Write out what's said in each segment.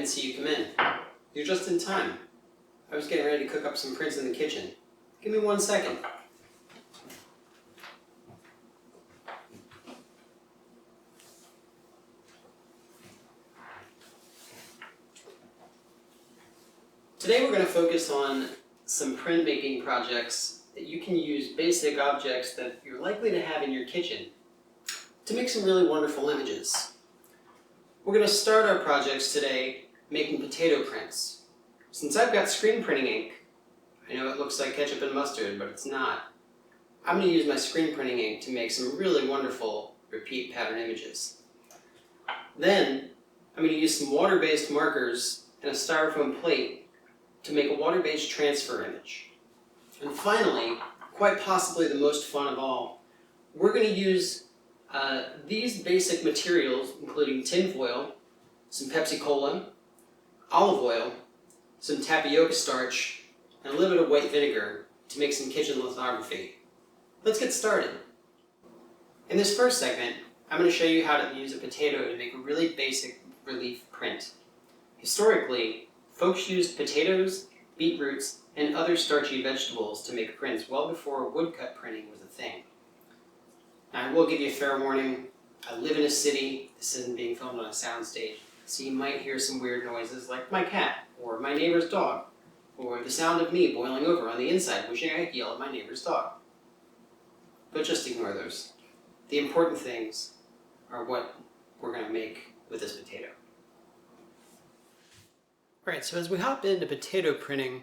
didn't see you come in. You're just in time. I was getting ready to cook up some prints in the kitchen. Give me 1 second. Today we're going to focus on some printmaking projects that you can use basic objects that you're likely to have in your kitchen to make some really wonderful images. We're going to start our projects today making potato prints. Since I've got screen printing ink, I know it looks like ketchup and mustard, but it's not. I'm going to use my screen printing ink to make some really wonderful repeat pattern images. Then I'm going to use some water-based markers and a styrofoam plate to make a water-based transfer image. And finally, quite possibly the most fun of all, we're going to use these basic materials, including tin foil, some Pepsi Cola, olive oil, some tapioca starch, and a little bit of white vinegar to make some kitchen lithography. Let's get started. In this first segment, I'm going to show you how to use a potato to make a really basic relief print. Historically, folks used potatoes, beetroots, and other starchy vegetables to make prints well before woodcut printing was a thing. Now, I will give you a fair warning. I live in a city. This isn't being filmed on a soundstage, so you might hear some weird noises like my cat, or my neighbor's dog, or the sound of me boiling over on the inside wishing I could yell at my neighbor's dog. But just ignore those. The important things are what we're going to make with this potato. Alright, so as we hop into potato printing,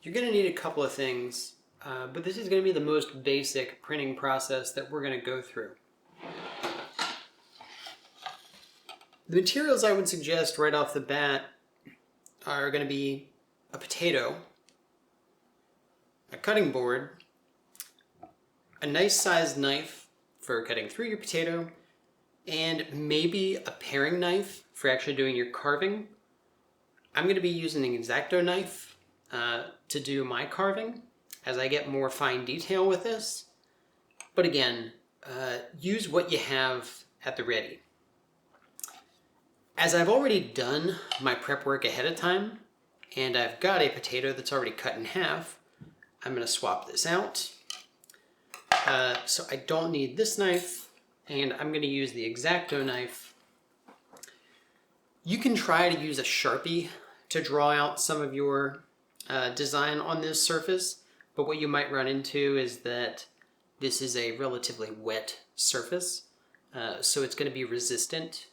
you're going to need a couple of things, but this is going to be the most basic printing process that we're going to go through. The materials I would suggest right off the bat are going to be a potato, a cutting board, a nice sized knife for cutting through your potato, and maybe a paring knife for actually doing your carving. I'm going to be using an X-Acto knife to do my carving as I get more fine detail with this. But again, use what you have at the ready. As I've already done my prep work ahead of time, and I've got a potato that's already cut in half, I'm going to swap this out. So I don't need this knife, and I'm going to use the X-Acto knife. You can try to use a Sharpie to draw out some of your design on this surface, but what you might run into is that this is a relatively wet surface, so it's going to be resistant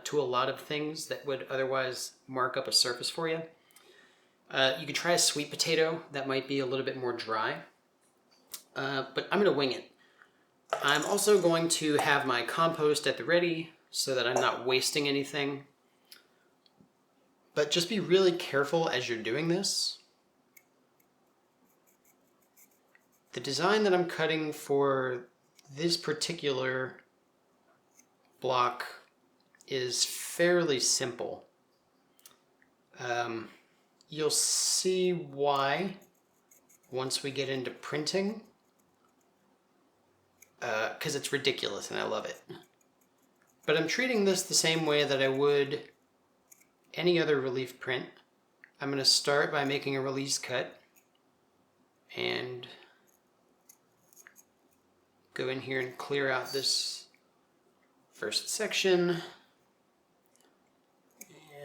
to a lot of things that would otherwise mark up a surface for you. You could try a sweet potato. That might be a little bit more dry, but I'm going to wing it. I'm also going to have my compost at the ready so that I'm not wasting anything. But just be really careful as you're doing this. The design that I'm cutting for this particular block is fairly simple. You'll see why once we get into printing, because it's ridiculous and I love it. But I'm treating this the same way that I would any other relief print. I'm going to start by making a release cut and go in here and clear out this first section.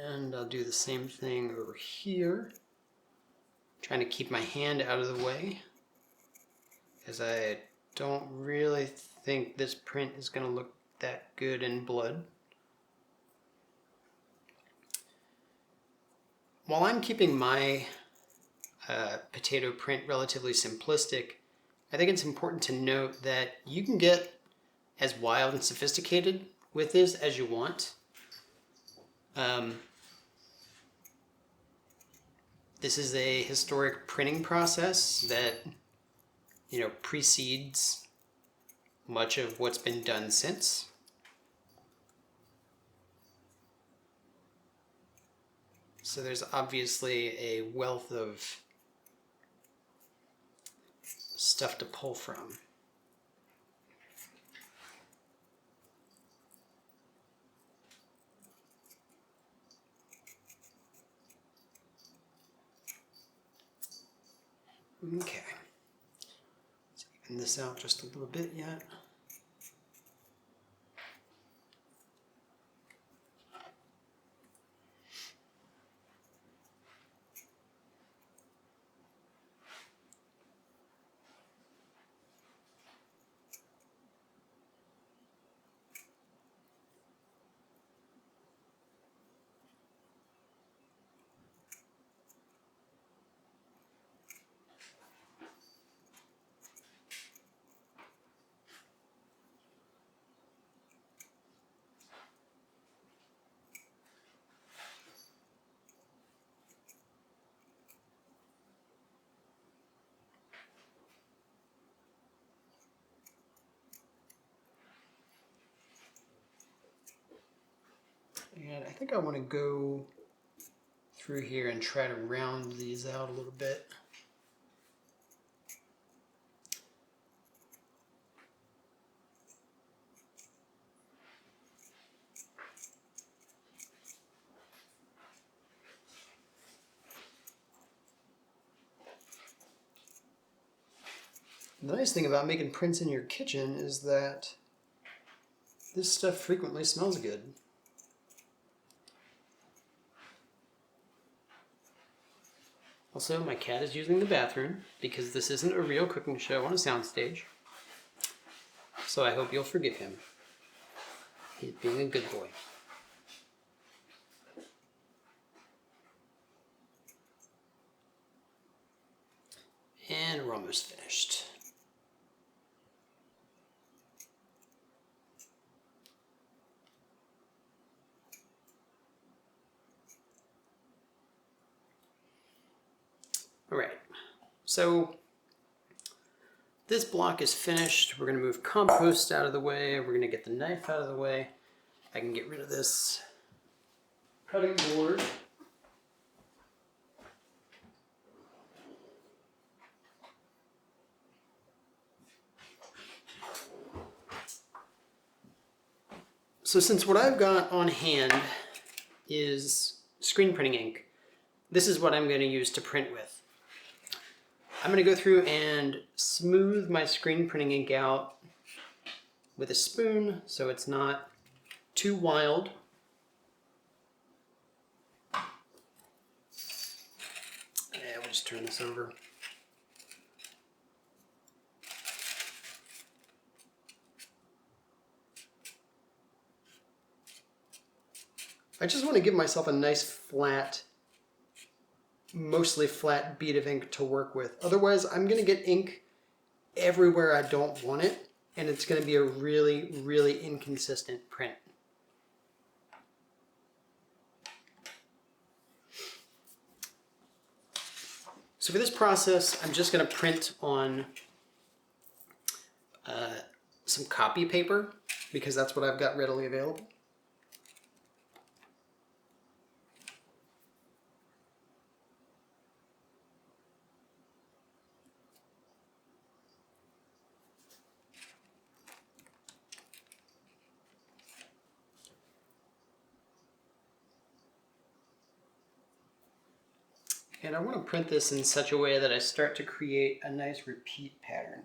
And I'll do the same thing over here, trying to keep my hand out of the way, as I don't really think this print is going to look that good in blood. While I'm keeping my potato print relatively simplistic, I think it's important to note that you can get as wild and sophisticated with this as you want. This is a historic printing process that, precedes much of what's been done since. So there's obviously a wealth of stuff to pull from. Okay. Let's even this out just a little bit yet. And I think I want to go through here and try to round these out a little bit. The nice thing about making prints in your kitchen is that this stuff frequently smells good. Also, my cat is using the bathroom because this isn't a real cooking show on a soundstage. So I hope you'll forgive him. He's being a good boy. And we're almost finished. All right, so this block is finished. We're going to move compost out of the way. We're going to get the knife out of the way. I can get rid of this cutting board. So since what I've got on hand is screen printing ink, this is what I'm going to use to print with. I'm going to go through and smooth my screen printing ink out with a spoon so it's not too wild. Yeah, we'll just turn this over. I just want to give myself a nice flat, mostly flat bead of ink to work with. Otherwise, I'm going to get ink everywhere I don't want it, and it's going to be a really, really inconsistent print. So for this process, I'm just going to print on some copy paper because that's what I've got readily available. And I want to print this in such a way that I start to create a nice repeat pattern.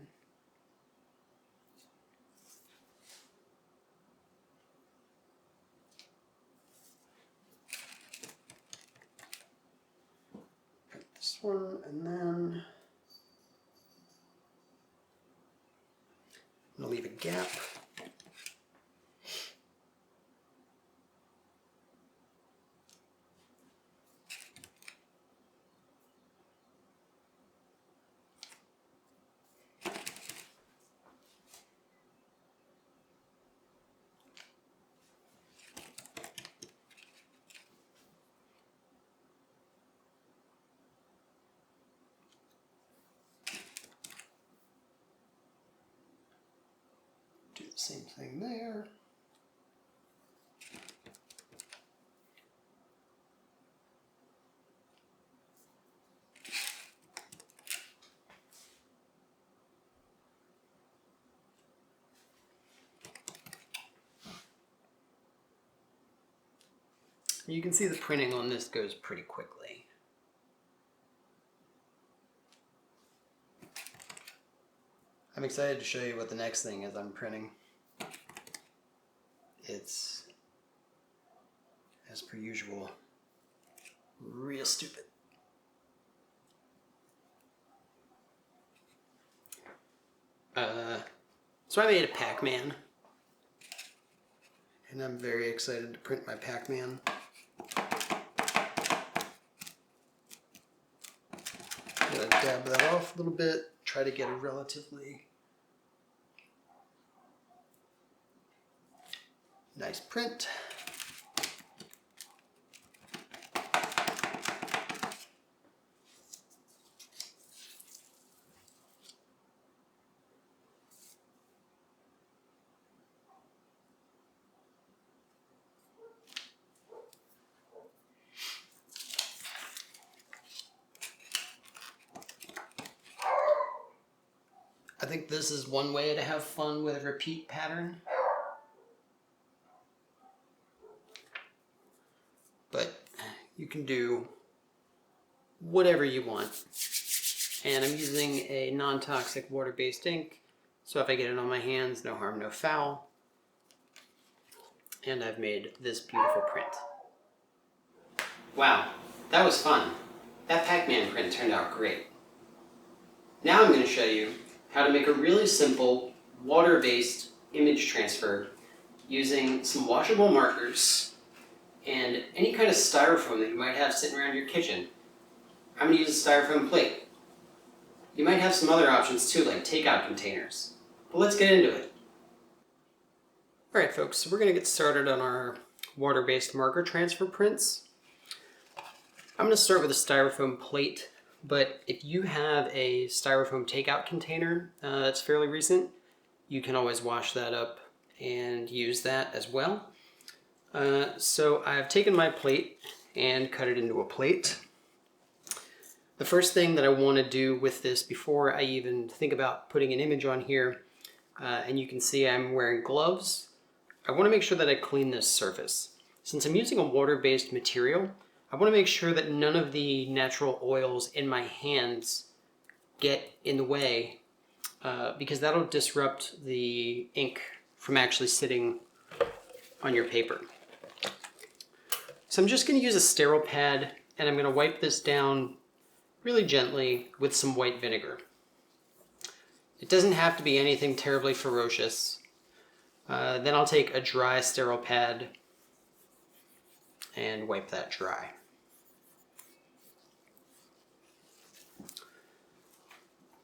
Print this one, and then I'm going to leave a gap. Do the same thing there. You can see the printing on this goes pretty quickly. I'm excited to show you what the next thing is I'm printing. It's, as per usual, real stupid. So I made a Pac-Man, and I'm very excited to print my Pac-Man. I'm going to dab that off a little bit, try to get a relatively nice print. I think this is one way to have fun with a repeat pattern. But you can do whatever you want. And I'm using a non-toxic water-based ink, so if I get it on my hands, no harm, no foul. And I've made this beautiful print. Wow, that was fun. That Pac-Man print turned out great. Now I'm going to show you how to make a really simple water-based image transfer using some washable markers and any kind of styrofoam that you might have sitting around your kitchen. I'm going to use a styrofoam plate. You might have some other options too, like takeout containers. But let's get into it. Alright folks, so we're going to get started on our water-based marker transfer prints. I'm going to start with a styrofoam plate, but if you have a styrofoam takeout container that's fairly recent, you can always wash that up and use that as well. So I've taken my plate and cut it into a plate. The first thing that I want to do with this before I even think about putting an image on here, and you can see I'm wearing gloves, I want to make sure that I clean this surface. Since I'm using a water-based material, I want to make sure that none of the natural oils in my hands get in the way, because that'll disrupt the ink from actually sitting on your paper. So I'm just going to use a sterile pad, and I'm going to wipe this down really gently with some white vinegar. It doesn't have to be anything terribly ferocious. Then I'll take a dry sterile pad and wipe that dry.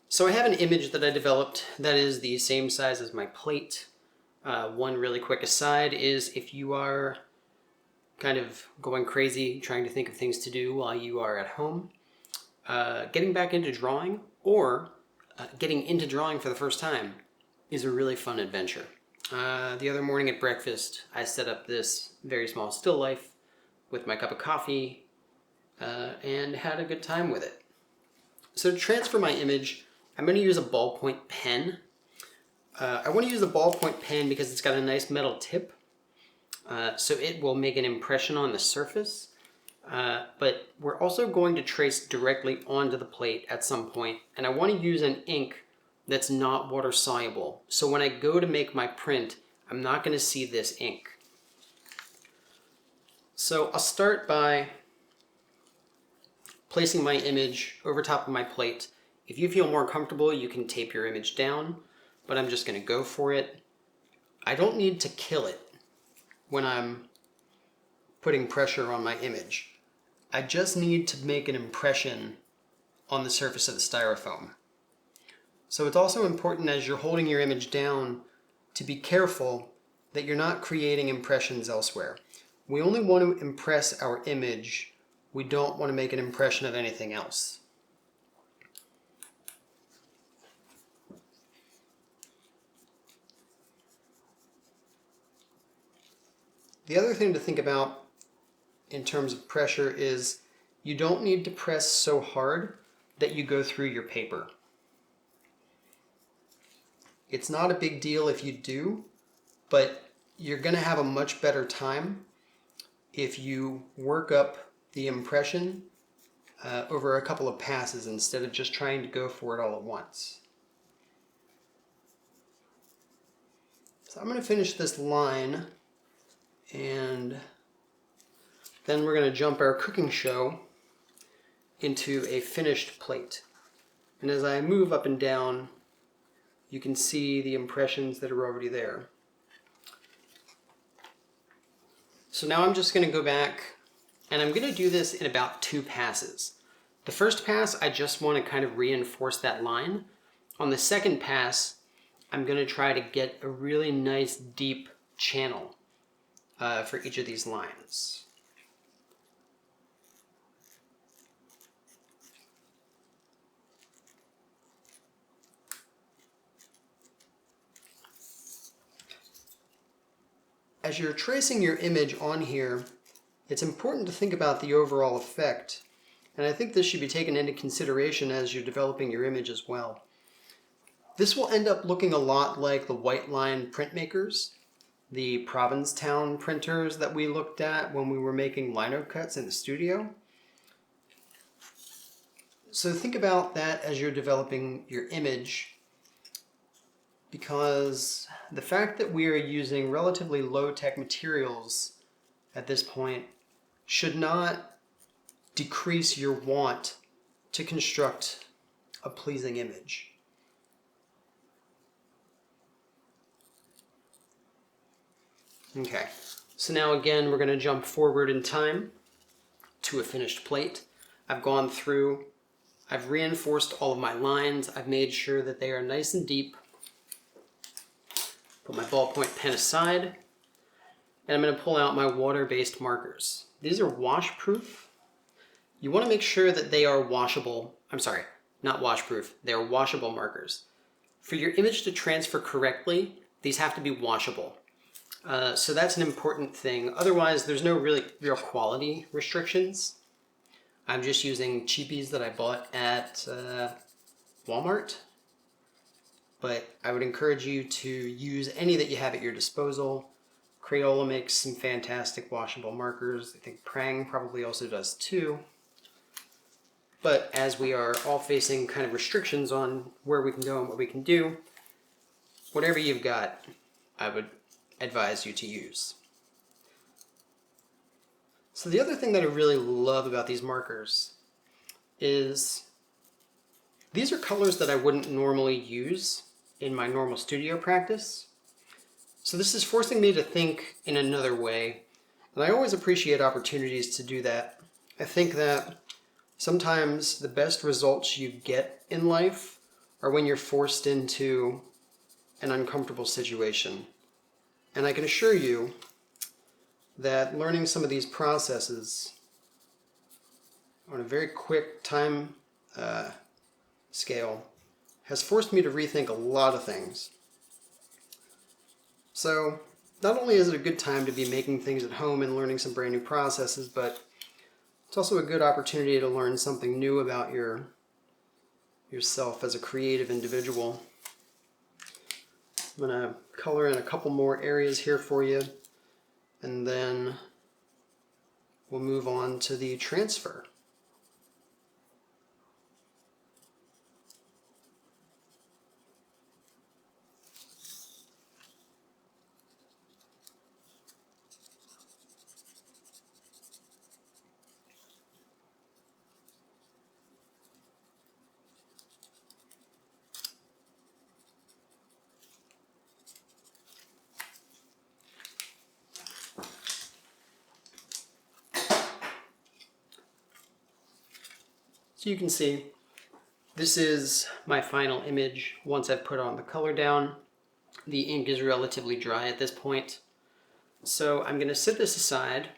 So I have an image that I developed that is the same size as my plate. One really quick aside is if you are kind of going crazy trying to think of things to do while you are at home, getting back into drawing or getting into drawing for the first time is a really fun adventure. The other morning at breakfast, I set up this very small still life with my cup of coffee and had a good time with it. So to transfer my image, I'm going to use a ballpoint pen. I want to use the ballpoint pen because it's got a nice metal tip, so it will make an impression on the surface. But we're also going to trace directly onto the plate at some point, and I want to use an ink that's not water soluble. So when I go to make my print, I'm not going to see this ink. So I'll start by placing my image over top of my plate. If you feel more comfortable, you can tape your image down, but I'm just going to go for it. I don't need to kill it when I'm putting pressure on my image. I just need to make an impression on the surface of the styrofoam. So it's also important as you're holding your image down to be careful that you're not creating impressions elsewhere. We only want to impress our image. We don't want to make an impression of anything else. The other thing to think about in terms of pressure is you don't need to press so hard that you go through your paper. It's not a big deal if you do, but you're going to have a much better time if you work up the impression over a couple of passes instead of just trying to go for it all at once. So I'm going to finish this line, and then we're going to jump our cooking show into a finished plate. And as I move up and down, you can see the impressions that are already there. So now I'm just going to go back, and I'm going to do this in about 2 passes. The first pass, I just want to kind of reinforce that line. On the second pass, I'm going to try to get a really nice deep channel for each of these lines. As you're tracing your image on here, it's important to think about the overall effect, and I think this should be taken into consideration as you're developing your image as well. This will end up looking a lot like the white line printmakers, the Provincetown printers that we looked at when we were making lino cuts in the studio. So think about that as you're developing your image, because the fact that we are using relatively low-tech materials at this point should not decrease your want to construct a pleasing image. Okay, so now again we're going to jump forward in time to a finished plate. I've gone through, I've reinforced all of my lines, I've made sure that they are nice and deep. Put my ballpoint pen aside, and I'm going to pull out my water-based markers. These are washproof. You want to make sure that they are washable. I'm sorry, not washproof. They are washable markers. For your image to transfer correctly, these have to be washable. So that's an important thing. Otherwise, there's no real quality restrictions. I'm just using cheapies that I bought at Walmart. But I would encourage you to use any that you have at your disposal. Crayola makes some fantastic washable markers. I think Prang probably also does too. But as we are all facing kind of restrictions on where we can go and what we can do, whatever you've got, I would advise you to use. So the other thing that I really love about these markers is these are colors that I wouldn't normally use in my normal studio practice. So this is forcing me to think in another way, and I always appreciate opportunities to do that. I think that sometimes the best results you get in life are when you're forced into an uncomfortable situation. And I can assure you that learning some of these processes on a very quick time scale has forced me to rethink a lot of things. So not only is it a good time to be making things at home and learning some brand new processes, but it's also a good opportunity to learn something new about yourself as a creative individual. I'm going to color in a couple more areas here for you, and then we'll move on to the transfer. So you can see, this is my final image once I've put on the color down. The ink is relatively dry at this point. So I'm going to set this aside,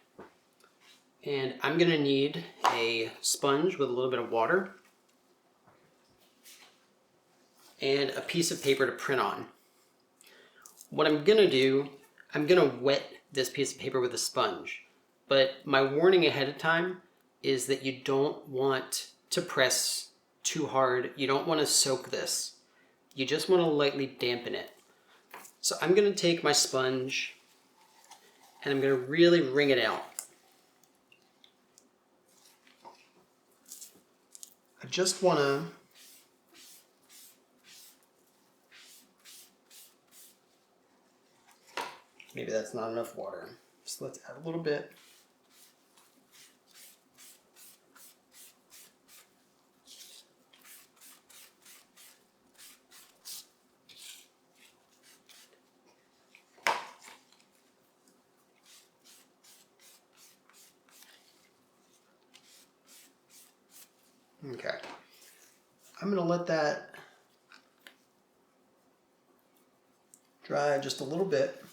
and I'm going to need a sponge with a little bit of water and a piece of paper to print on. What I'm going to do, I'm going to wet this piece of paper with a sponge. But my warning ahead of time is that you don't want to press too hard. You don't want to soak this. You just want to lightly dampen it. So I'm going to take my sponge and I'm going to really wring it out. I just want to Maybe that's not enough water. So let's add a little bit. Okay. I'm going to let that dry just a little bit.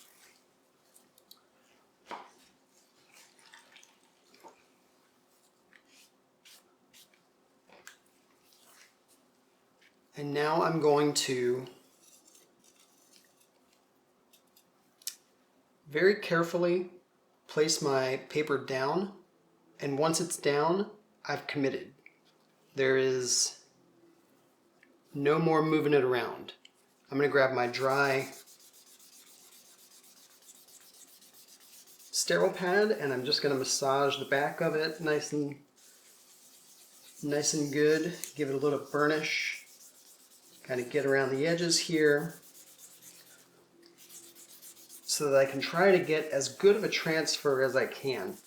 And now I'm going to very carefully place my paper down, and once it's down, I've committed. There is no more moving it around. I'm going to grab my dry sterile pad and I'm just going to massage the back of it nice and good. Give it a little burnish. Kind of get around the edges here so that I can try to get as good of a transfer as I can.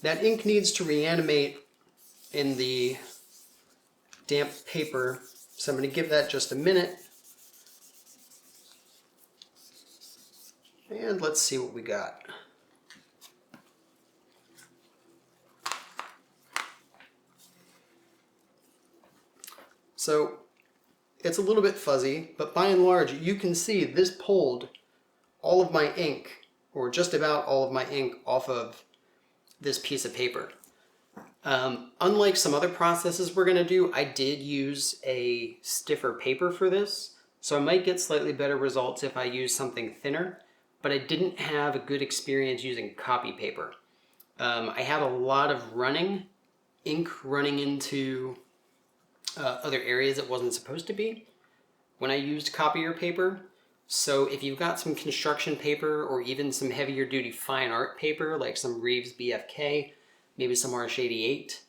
That ink needs to reanimate in the damp paper, so I'm going to give that just a minute. And let's see what we got. So it's a little bit fuzzy, but by and large you can see this pulled all of my ink, or just about all of my ink, off of this piece of paper. Unlike some other processes we're going to do, I did use a stiffer paper for this, so I might get slightly better results if I use something thinner, but I didn't have a good experience using copy paper. I had a lot of ink running into other areas it wasn't supposed to be when I used copier paper. So if you've got some construction paper or even some heavier duty fine art paper like some Reeves BFK, maybe some R88,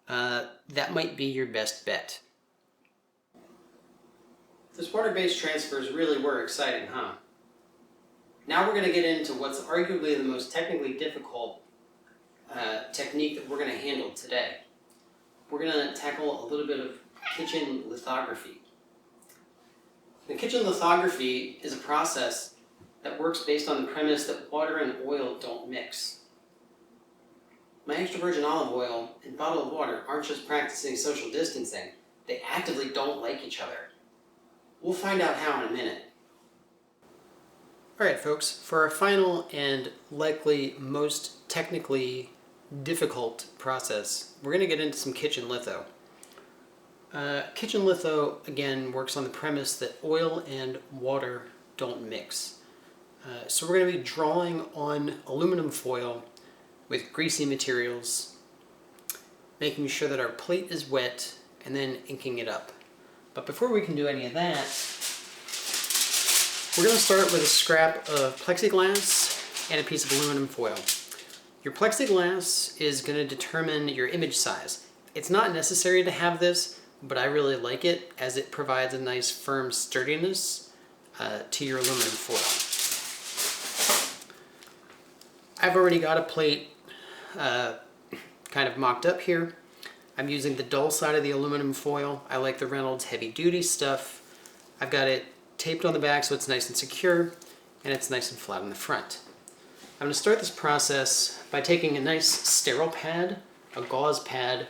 that might be your best bet. Those water-based transfers really were exciting, huh? Now we're going to get into what's arguably the most technically difficult technique that we're going to handle today. We're going to tackle a little bit of kitchen lithography. The kitchen lithography is a process that works based on the premise that water and oil don't mix. My extra virgin olive oil and bottle of water aren't just practicing social distancing, they actively don't like each other. We'll find out how in a minute. Alright folks, for our final and likely most technically difficult process, we're going to get into some kitchen litho. Kitchen litho, again, works on the premise that oil and water don't mix. So we're going to be drawing on aluminum foil with greasy materials, making sure that our plate is wet, and then inking it up. But before we can do any of that, we're going to start with a scrap of plexiglass and a piece of aluminum foil. Your plexiglass is going to determine your image size. It's not necessary to have this, but I really like it as it provides a nice firm sturdiness to your aluminum foil. I've already got a plate kind of mocked up here. I'm using the dull side of the aluminum foil. I like the Reynolds heavy duty stuff. I've got it taped on the back so it's nice and secure, and it's nice and flat on the front. I'm going to start this process by taking a nice sterile pad, a gauze pad,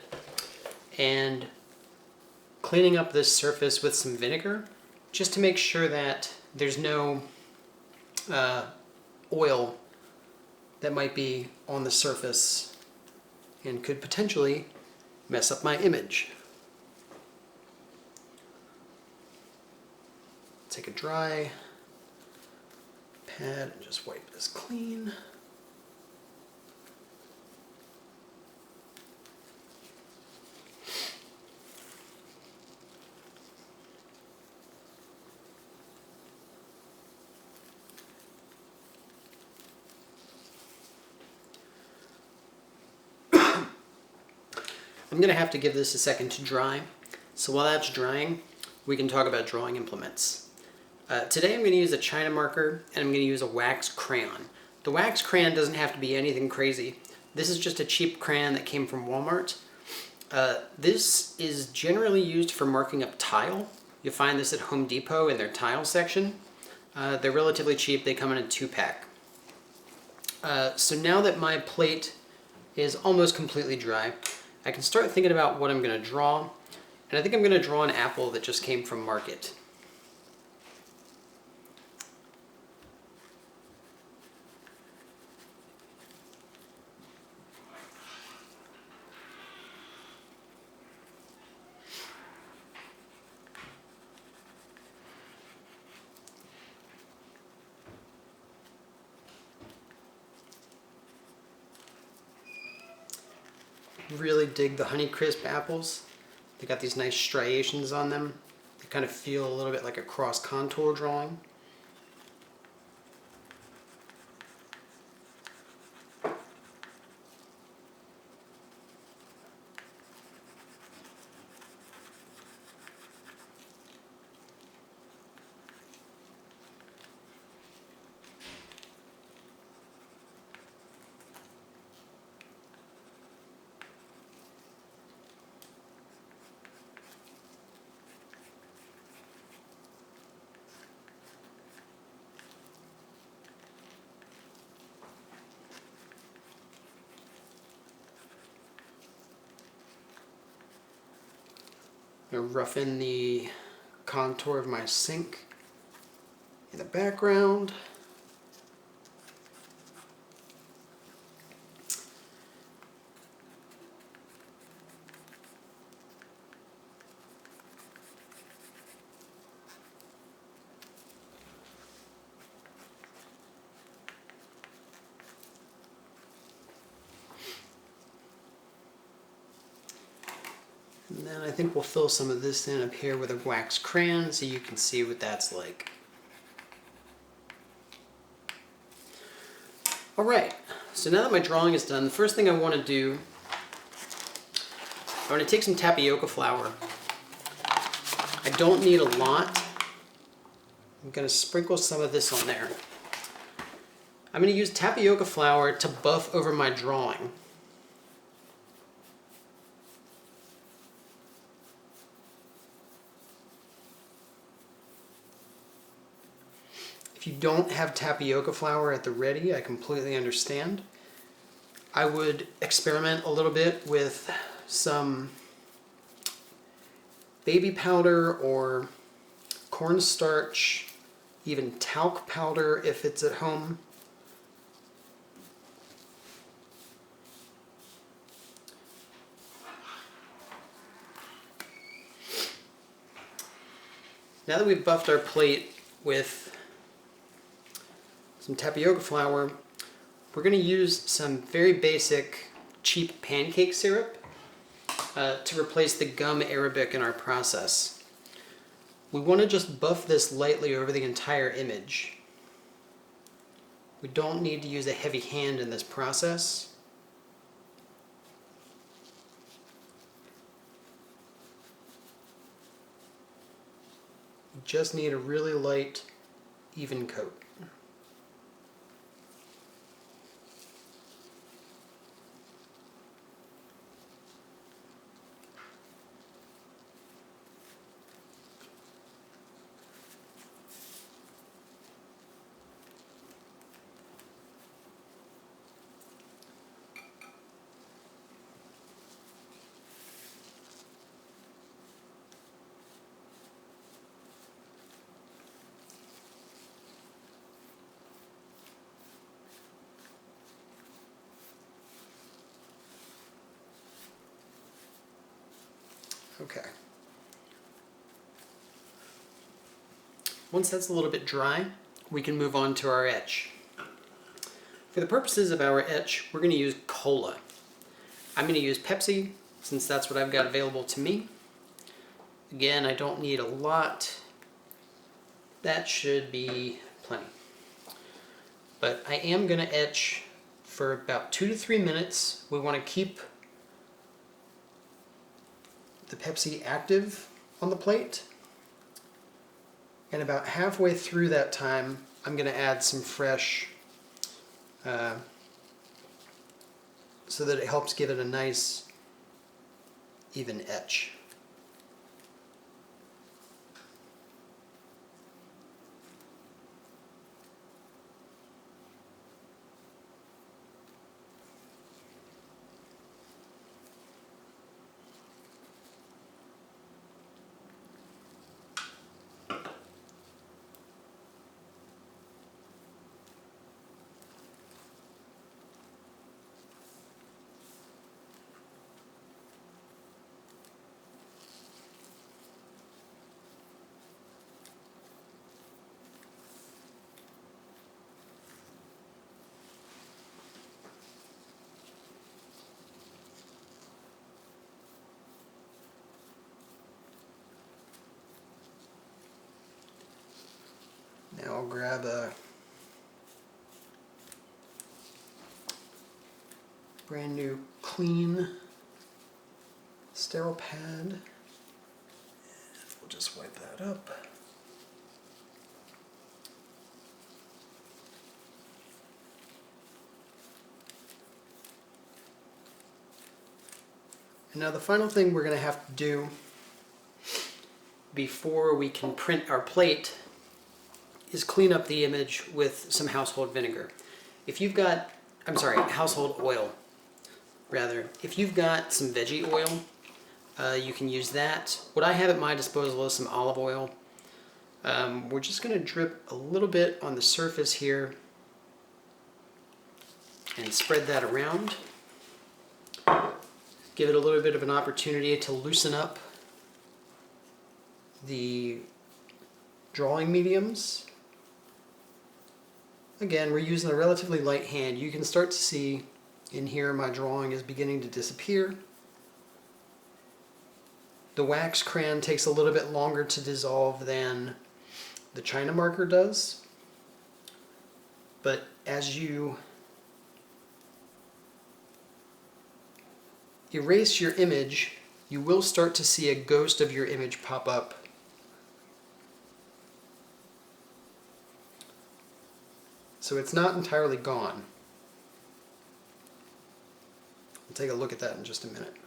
and cleaning up this surface with some vinegar just to make sure that there's no oil that might be on the surface and could potentially mess up my image. Take a dry pad and just wipe this clean. I'm going to have to give this a second to dry, so while that's drying, we can talk about drawing implements. Today I'm going to use a China marker and I'm going to use a wax crayon. The wax crayon doesn't have to be anything crazy. This is just a cheap crayon that came from Walmart. This is generally used for marking up tile. You'll find this at Home Depot in their tile section. They're relatively cheap. They come in a 2-pack. So now that my plate is almost completely dry, I can start thinking about what I'm going to draw. And I think I'm going to draw an apple that just came from market. Really dig the Honeycrisp apples. They got these nice striations on them. They kind of feel a little bit like a cross contour drawing. I'm going to rough in the contour of my sink in the background. And then I think we'll fill some of this in up here with a wax crayon so you can see what that's like. Alright, so now that my drawing is done, the first thing I want to do, I want to take some tapioca flour. I don't need a lot. I'm going to sprinkle some of this on there. I'm going to use tapioca flour to buff over my drawing. If you don't have tapioca flour at the ready, I completely understand. I would experiment a little bit with some baby powder or cornstarch, even talc powder if it's at home. Now that we've buffed our plate with some tapioca flour, we're going to use some very basic cheap pancake syrup to replace the gum arabic in our process. We want to just buff this lightly over the entire image. We don't need to use a heavy hand in this process. We just need a really light, even coat. Okay. Once that's a little bit dry, we can move on to our etch. For the purposes of our etch, we're going to use cola. I'm going to use Pepsi, since that's what I've got available to me. Again, I don't need a lot. That should be plenty. But I am going to etch for about 2 to 3 minutes. We want to keep the Pepsi active on the plate. And about halfway through that time, I'm going to add some fresh so that it helps give it a nice even etch. Now I'll grab a brand new clean sterile pad and we'll just wipe that up. And now the final thing we're going to have to do before we can print our plate is clean up the image with some household vinegar. If you've got, household oil, rather. If you've got some veggie oil, you can use that. What I have at my disposal is some olive oil. We're just going to drip a little bit on the surface here and spread that around. Give it a little bit of an opportunity to loosen up the drawing mediums. Again, we're using a relatively light hand. You can start to see in here my drawing is beginning to disappear. The wax crayon takes a little bit longer to dissolve than the China marker does, but as you erase your image, you will start to see a ghost of your image pop up. So it's not entirely gone. We'll take a look at that in just a minute.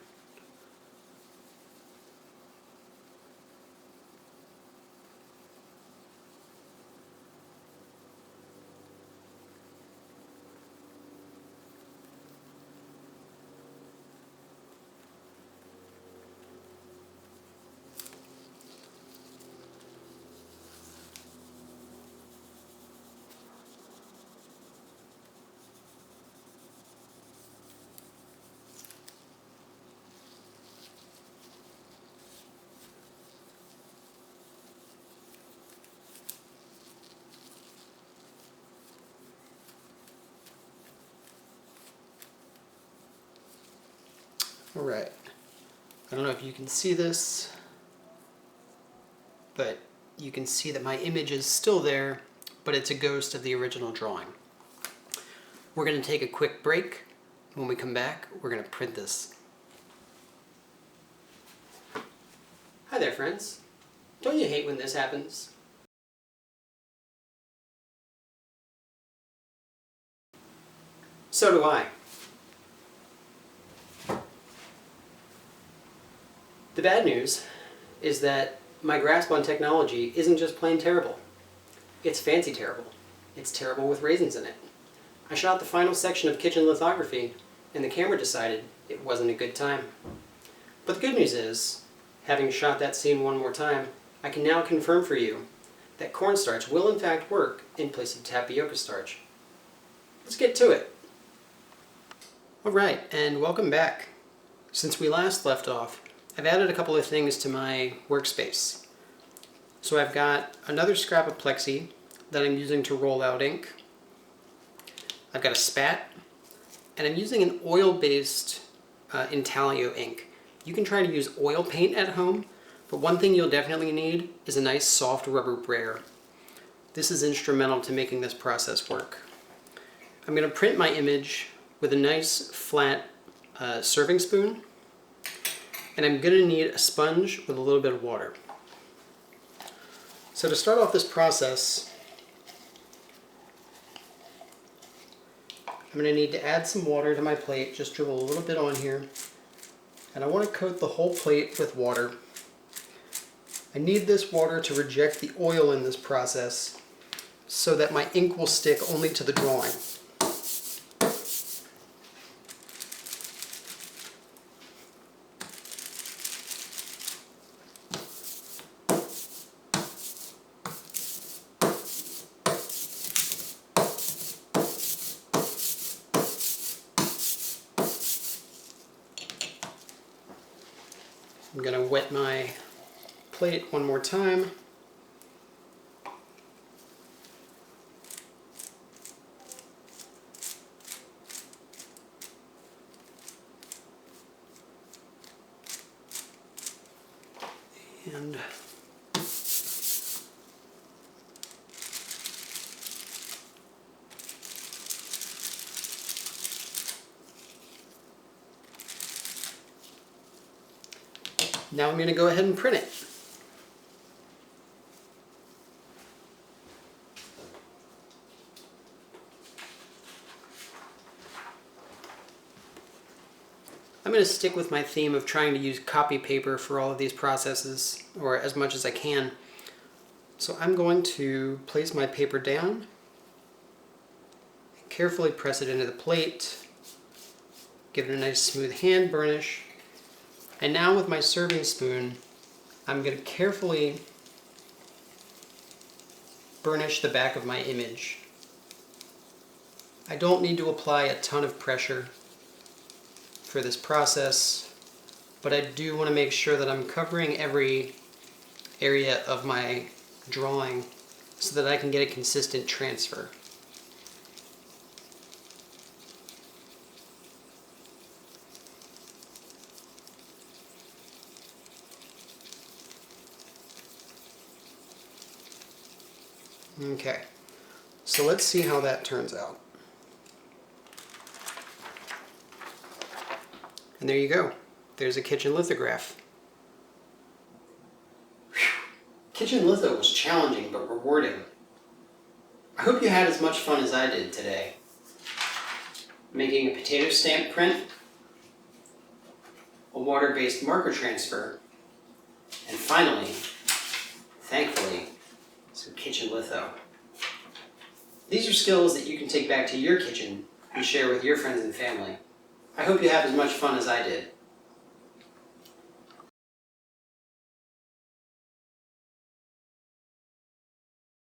Alright, I don't know if you can see this, but you can see that my image is still there, but it's a ghost of the original drawing. We're going to take a quick break. When we come back, we're going to print this. Hi there, friends. Don't you hate when this happens? So do I. The bad news is that my grasp on technology isn't just plain terrible. It's fancy terrible. It's terrible with raisins in it. I shot the final section of kitchen lithography, and the camera decided it wasn't a good time. But the good news is, having shot that scene one more time, I can now confirm for you that cornstarch will in fact work in place of tapioca starch. Let's get to it. Alright, and welcome back. Since we last left off, I've added a couple of things to my workspace. So I've got another scrap of plexi that I'm using to roll out ink. I've got a spat, and I'm using an oil-based intaglio ink. You can try to use oil paint at home, but one thing you'll definitely need is a nice soft rubber brayer. This is instrumental to making this process work. I'm going to print my image with a nice flat serving spoon. And I'm going to need a sponge with a little bit of water. So to start off this process, I'm going to need to add some water to my plate. Just dribble a little bit on here. And I want to coat the whole plate with water. I need this water to reject the oil in this process so that my ink will stick only to the drawing. I'm going to wet my plate one more time. And now I'm going to go ahead and print it. I'm going to stick with my theme of trying to use copy paper for all of these processes, or as much as I can. So I'm going to place my paper down, and carefully press it into the plate, give it a nice smooth hand burnish, and now with my serving spoon, I'm going to carefully burnish the back of my image. I don't need to apply a ton of pressure for this process, but I do want to make sure that I'm covering every area of my drawing so that I can get a consistent transfer. Okay, so let's see how that turns out. And there you go. There's a kitchen lithograph. Whew. Kitchen litho was challenging but rewarding. I hope you had as much fun as I did today. Making a potato stamp print, a water-based marker transfer, and finally, thankfully, some kitchen litho. These are skills that you can take back to your kitchen and share with your friends and family. I hope you have as much fun as I did.